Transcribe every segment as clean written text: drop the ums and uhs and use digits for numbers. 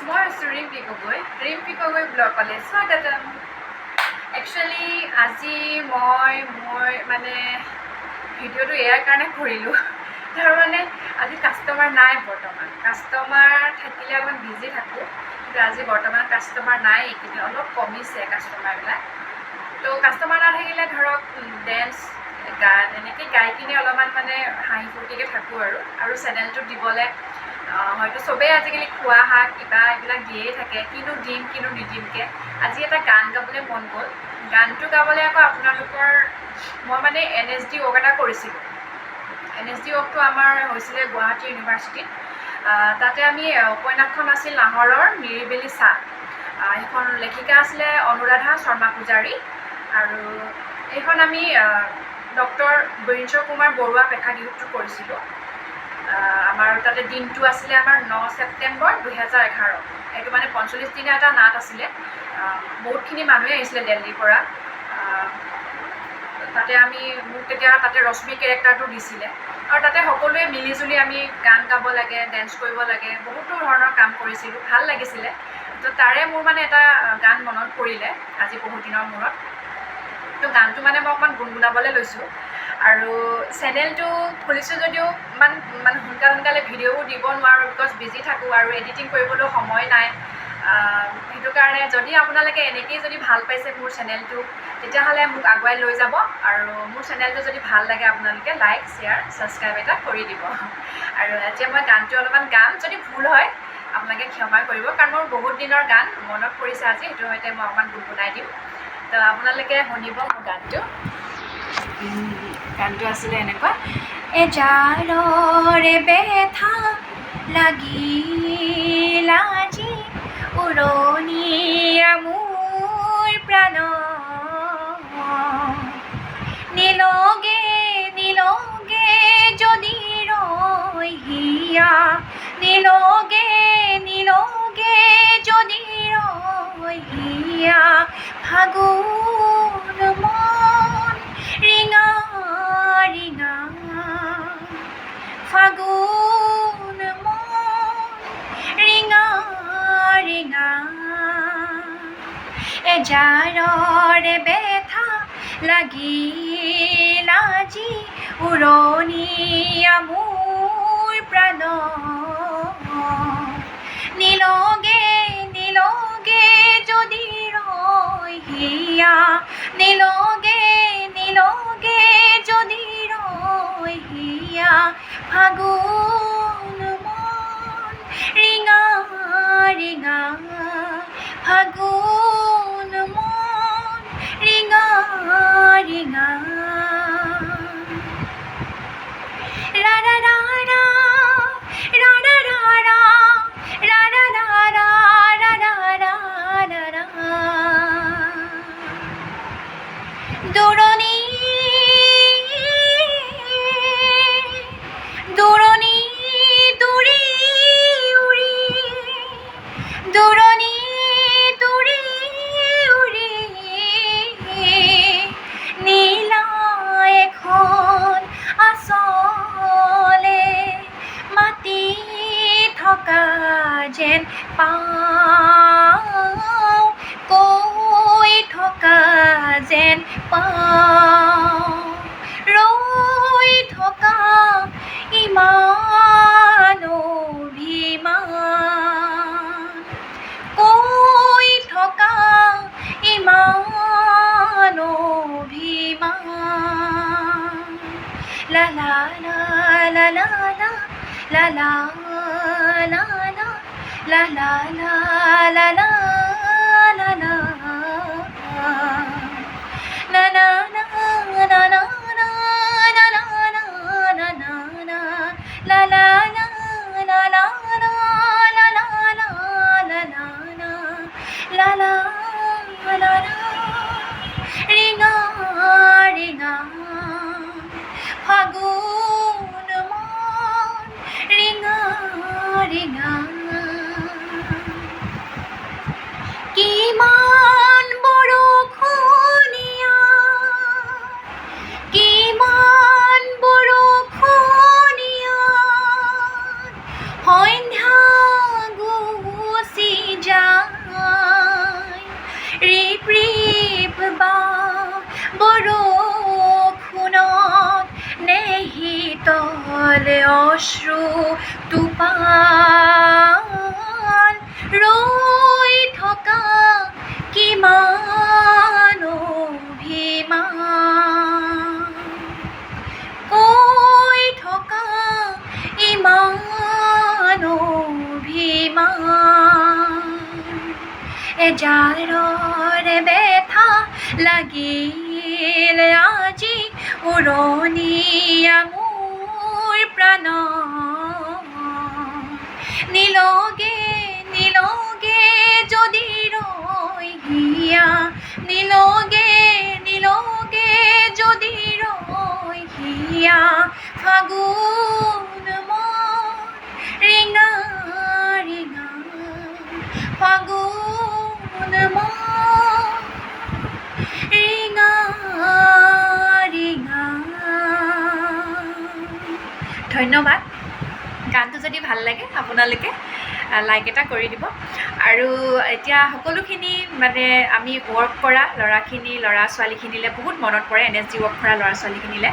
মই ৰিম্পি গগৈ ব্লগলৈ স্বাগতম। একচুৱেলি আজি মই মানে ভিডিঅ'টো ইয়াৰ কাৰণে কৰিলোঁ, তাৰমানে আজি কাষ্টমাৰ নাই। বৰ্তমান কাষ্টমাৰ থাকিলে অকণমান বিজি থাকোঁ, কিন্তু আজি বৰ্তমান কাষ্টমাৰ নাই। এইকেইদিন অলপ কমিছে কাষ্টমাৰবিলাক। তো কাষ্টমাৰ নাথাকিলে ধৰক ডেন্স গান এনেকৈ গাই কিনে অলপমান মানে হাঁহি ফূৰ্তিকৈ থাকোঁ আৰু চেনেলটোত দিবলৈ হয়তো চবেই আজিকালি খোৱা শাক কিবা এইবিলাক দিয়েই থাকে, কিনো দিম কিনো নিদিমকৈ। আজি এটা গান গাবলৈ মন গ'ল। গানটো গাবলৈ আকৌ আপোনালোকৰ মই মানে NSD ৱৰ্ক এটা কৰিছিলোঁ। NSD ৱৰ্কটো আমাৰ হৈছিলে গুৱাহাটী ইউনিভাৰ্চিটিত। তাতে আমি উপন্যাসখন আছিল নাহৰৰ নিৰিবিলি চাহ। সেইখন লেখিকা আছিলে অনুৰাধা শৰ্মা পূজাৰী, আৰু এইখন আমি ডক্টৰ বীৰেন্দ্ৰ কুমাৰ বৰুৱা প্ৰেক্ষাগৃহটো কৰিছিলোঁ। আমাৰ তাতে দিনটো আছিলে আমাৰ 9 ছেপ্টেম্বৰ 2011। এইটো মানে 45 দিনীয়া এটা নাট আছিলে। বহুতখিনি মানুহে আহিছিলে দিল্লীৰ পৰা। তাতে মোক তেতিয়া তাতে ৰশ্মি কেৰেক্টাৰটো দিছিলে, আৰু তাতে সকলোৱে মিলিজুলি আমি গান গাব লাগে, ডেন্স কৰিব লাগে, বহুতো ধৰণৰ কাম কৰিছিলোঁ, ভাল লাগিছিলে। তো তাৰে মোৰ মানে এটা গান মনত পৰিলে আজি বহুত দিনৰ মূৰত। তো গানটো মানে মই অকণমান গুণগুণাবলৈ লৈছোঁ, আৰু চেনেলটো খুলিছোঁ যদিও মানে সোনকালে ভিডিঅ'বোৰ দিব নোৱাৰোঁ, বিকজ বিজি থাকোঁ আৰু এডিটিং কৰিবলৈ সময় নাই। সেইটো কাৰণে যদি আপোনালোকে এনেকৈয়ে যদি ভাল পাইছে মোৰ চেনেলটো, তেতিয়াহ'লে মোক আগুৱাই লৈ যাব, আৰু মোৰ চেনেলটো যদি ভাল লাগে আপোনালোকে লাইক শ্বেয়াৰ ছাবস্ক্ৰাইব এটা কৰি দিব। আৰু এতিয়া মই গানটো অলপমান গাম, যদি ভুল হয় আপোনালোকে ক্ষমা কৰিব, কাৰণ মোৰ বহুত দিনৰ গান মনত পৰিছে আজি, সেইটোৰ সৈতে মই অকণমান গুণগুণাই দিম। তো আপোনালোকে শুনিব মোৰ গানটো আছিলে এনেকুৱা। এজাৰৰে বেথা লাগিল আজি উৰণীয়া মোৰ প্ৰাণ, নীলগে যদি ৰহিয়া, নীলগে যদি ৰহিয়া, ফাগুন মন ৰিঙা ৰিঙা, ফাগুন মন ৰিঙা ৰিঙা, এজাৰৰে বেথা লাগিল আজি উৰণীয়া মোৰ প্ৰাণ, নীলগে যদি ৰহিয়া, নীলগে যদি ৰহিয়া, ফাগুন মন ৰিঙা ৰিঙা, ফাগুন মন ৰিঙা ৰিঙা। ৰা ৰা ৰা ৰা ৰা ৰা ৰা ৰা ৰা ৰা ৰা ৰা ৰা ৰা ৰা ৰা, দূৰণি দূৰণি দূৰি উৰি, দূৰণি দূৰি উৰি, নীলা এখন আচলে মাতি থকা যেন পাওঁ, কৈ থকা যেন পাওঁ, ৰৈ থকা ইমান অভিমান, কৈ থকা ইমান অভিমান, লা লা লা লা লা লা লা লা লা লা লা লা লা লা লা, na na na na na na na na na na na, la la la la la la la la la la la la la, ringa ringa, ফাগুন মন ringa ringa, কিমান বৰষুণীয়া, কিমান বৰষুণীয়া, সন্ধ্যা গুচি অশ্ৰু টোপাল ৰৈ থকা কিমান অভিমান কৈ থকা ইমান অভিমান এজাৰৰে বেথা লাগিল আজি উৰণীয়া মোৰ প্ৰাণ নিলগে নিলগে যদি ৰৈ হিয়া নিলগে নিলগে যদি ৰৈ হিয়া ফাগুন মোৰ ৰিঙা ৰিঙা ফাগুন মোৰ ৰিঙা ৰিঙা। ধন্যবাদ। গানটো যদি ভাল লাগে আপোনালোকে লাইক এটা কৰি দিব। আৰু এতিয়া সকলোখিনি মানে আমি ৱৰ্ক কৰা ল'ৰা ছোৱালীখিনিলে বহুত মনত পৰে, NSG ৱৰ্ক কৰা ল'ৰা ছোৱালীখিনিলে।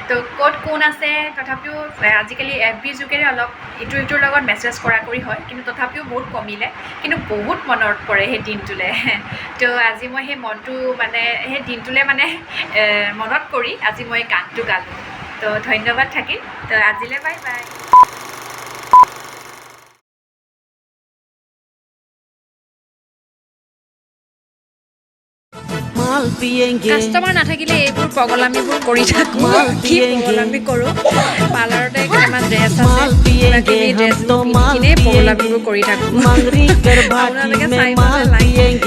তো ক'ত কোন আছে তথাপিও আজিকালি FB যোগেৰে অলপ ইটোৰ লগত মেছেজ কৰা কৰি হয়, কিন্তু তথাপিও বহুত কমিলে, কিন্তু বহুত মনত পৰে সেই দিনটোলৈ। তো আজি মই সেই মনটো মানে সেই দিনটোলৈ মানে মনত কৰি আজি মই গানটো গালোঁ। তো ধন্যবাদ থাকিল। তো আজিলৈ বাই বাই। কাষ্টমাৰ নাথাকিলে এইবোৰ পগলামিবোৰ কৰি থাকোঁ। কি পগলামি কৰোঁ, পাৰ্লাৰতে কেইটামান ড্ৰেছ আছে, কিবা কিবি ড্ৰেছবোৰ পিন্ধি কিনে পগলামিবোৰ কৰি থাকোঁ। আপোনালোকে চাই পেলাই লাইক